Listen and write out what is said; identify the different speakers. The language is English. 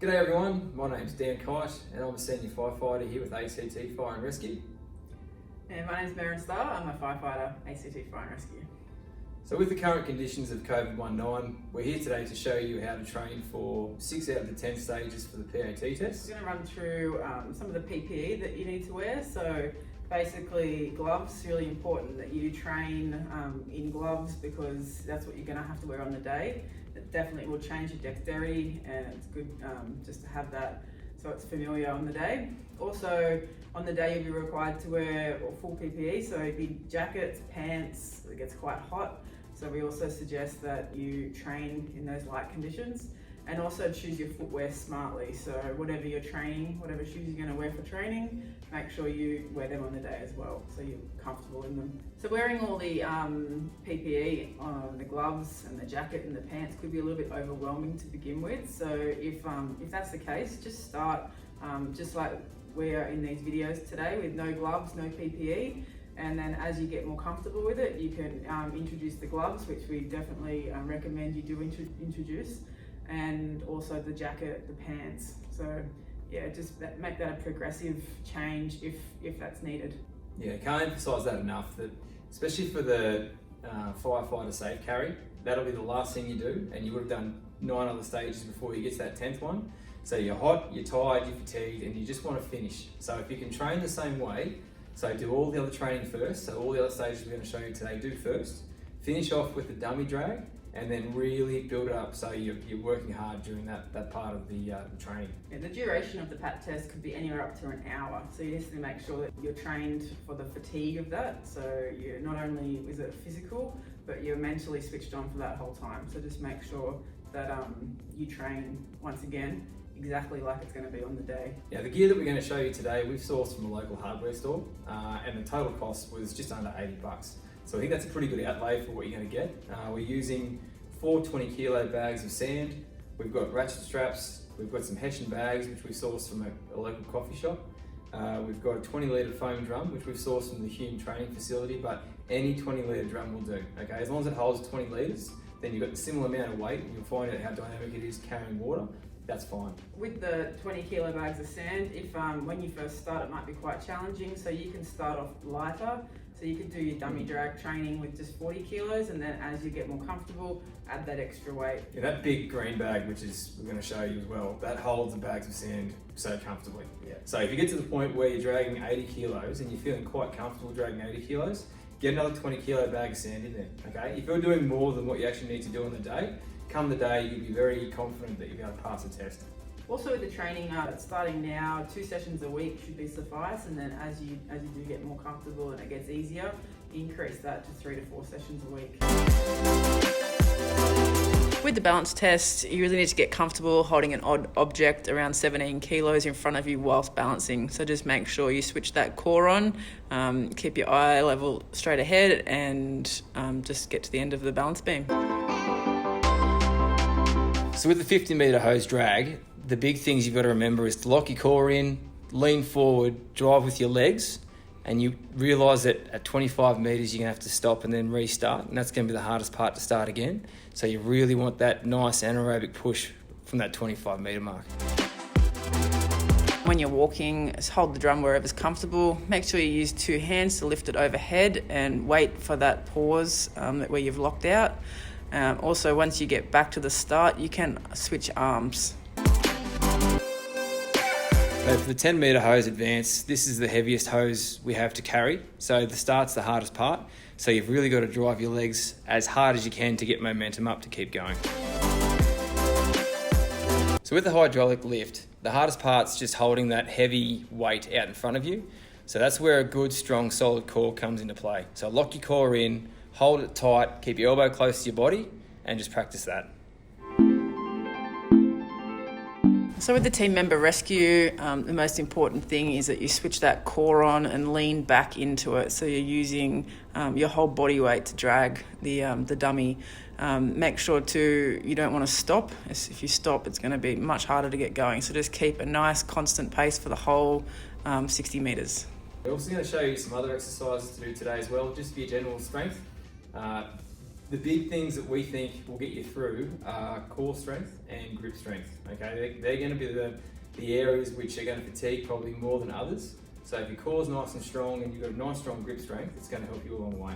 Speaker 1: G'day everyone, my name's Dan Kite and I'm a senior firefighter here with ACT Fire and Rescue.
Speaker 2: And my name's Maren Starr, I'm a firefighter, ACT Fire and Rescue.
Speaker 1: So with the current conditions of COVID-19, we're here today to show you how to train for 6 out of the 10 stages for the PAT test.
Speaker 2: We're going to run through some of the PPE that you need to wear. So basically gloves, really important that you train in gloves because that's what you're going to have to wear on the day. It definitely will change your dexterity and it's good just to have that so it's familiar on the day. Also on the day you'll be required to wear full PPE, so it'd be jackets, pants, it gets quite hot. So we also suggest that you train in those light conditions and also choose your footwear smartly. So whatever you're training, whatever shoes you're going to wear for training, make sure you wear them on the day as well so you're comfortable in them. So wearing all the PPE, the gloves and the jacket and the pants could be a little bit overwhelming to begin with. So if that's the case, just start just like we are in these videos today with no gloves, no PPE. And then as you get more comfortable with it, you can introduce the gloves, which we definitely recommend you do introduce, and also the jacket, the pants. So yeah, just make that a progressive change if that's needed.
Speaker 1: Yeah, can't emphasise that enough, that especially for the firefighter safe carry, that'll be the last thing you do, and you would have done 9 other stages before you get to that 10th one. So you're hot, you're tired, you're fatigued, and you just want to finish. So if you can train the same way, so do all the other training first, so all the other stages we're going to show you today do first, finish off with the dummy drag, and then really build it up so you're working hard during that part of the training.
Speaker 2: Yeah, the duration of the PAT test could be anywhere up to an hour, so you just need to make sure that you're trained for the fatigue of that, so you're not only is it physical, but you're mentally switched on for that whole time. So just make sure that you train, once again, exactly like it's going to be on the day.
Speaker 1: Yeah, the gear that we're going to show you today, we've sourced from a local hardware store, and the total cost was just under $80. So I think that's a pretty good outlay for what you're going to get. We're using 4 20-kilo bags of sand. We've got ratchet straps. We've got some Hessian bags, which we sourced from a local coffee shop. We've got a 20-litre foam drum, which we've sourced from the Hume training facility, but any 20-litre drum will do. Okay, as long as it holds 20 litres, then you've got the similar amount of weight, and you'll find out how dynamic it is carrying water. That's fine.
Speaker 2: With the 20-kilo bags of sand, if when you first start, it might be quite challenging, so you can start off lighter. So you could do your dummy drag training with just 40 kilos, and then as you get more comfortable, add that extra weight.
Speaker 1: Yeah, that big green bag, which is we're going to show you as well, that holds the bags of sand so comfortably.
Speaker 2: Yeah.
Speaker 1: So if you get to the point where you're dragging 80 kilos and you're feeling quite comfortable dragging 80 kilos, get another 20-kilo bag of sand in there. Okay. If you're doing more than what you actually need to do on the day, come the day, you'll be very confident that you'll be able to pass the test.
Speaker 2: Also with the training, starting now, 2 sessions a week should be suffice, and then as you do get more comfortable and it gets easier, increase that to 3 to 4 sessions a week. With the balance test, you really need to get comfortable holding an odd object around 17 kilos in front of you whilst balancing. So just make sure you switch that core on, keep your eye level straight ahead, and just get to the end of the balance beam.
Speaker 1: So with the 50-metre hose drag, the big things you've got to remember is to lock your core in, lean forward, drive with your legs, and you realise that at 25 metres you're going to have to stop and then restart, and that's going to be the hardest part to start again. So you really want that nice anaerobic push from that 25-metre mark.
Speaker 2: When you're walking, just hold the drum wherever's comfortable. Make sure you use 2 hands to lift it overhead and wait for that pause where you've locked out. Also, once you get back to the start, you can switch arms.
Speaker 1: So for the 10-metre hose advance, this is the heaviest hose we have to carry. So the start's the hardest part. So you've really got to drive your legs as hard as you can to get momentum up to keep going. So with the hydraulic lift, the hardest part's just holding that heavy weight out in front of you. So that's where a good, strong, solid core comes into play. So lock your core in, hold it tight, keep your elbow close to your body, and just practice that.
Speaker 2: So with the team member rescue, the most important thing is that you switch that core on and lean back into it. So you're using your whole body weight to drag the dummy. Make sure you don't want to stop. If you stop, it's going to be much harder to get going. So just keep a nice constant pace for the whole 60 metres.
Speaker 1: We're also going to show you some other exercises to do today as well, just for your general strength. the big things that we think will get you through are core strength and grip strength. Okay, they're going to be the areas which are going to fatigue probably more than others. So if your core's nice and strong and you've got a nice strong grip strength, it's going to help you a long way.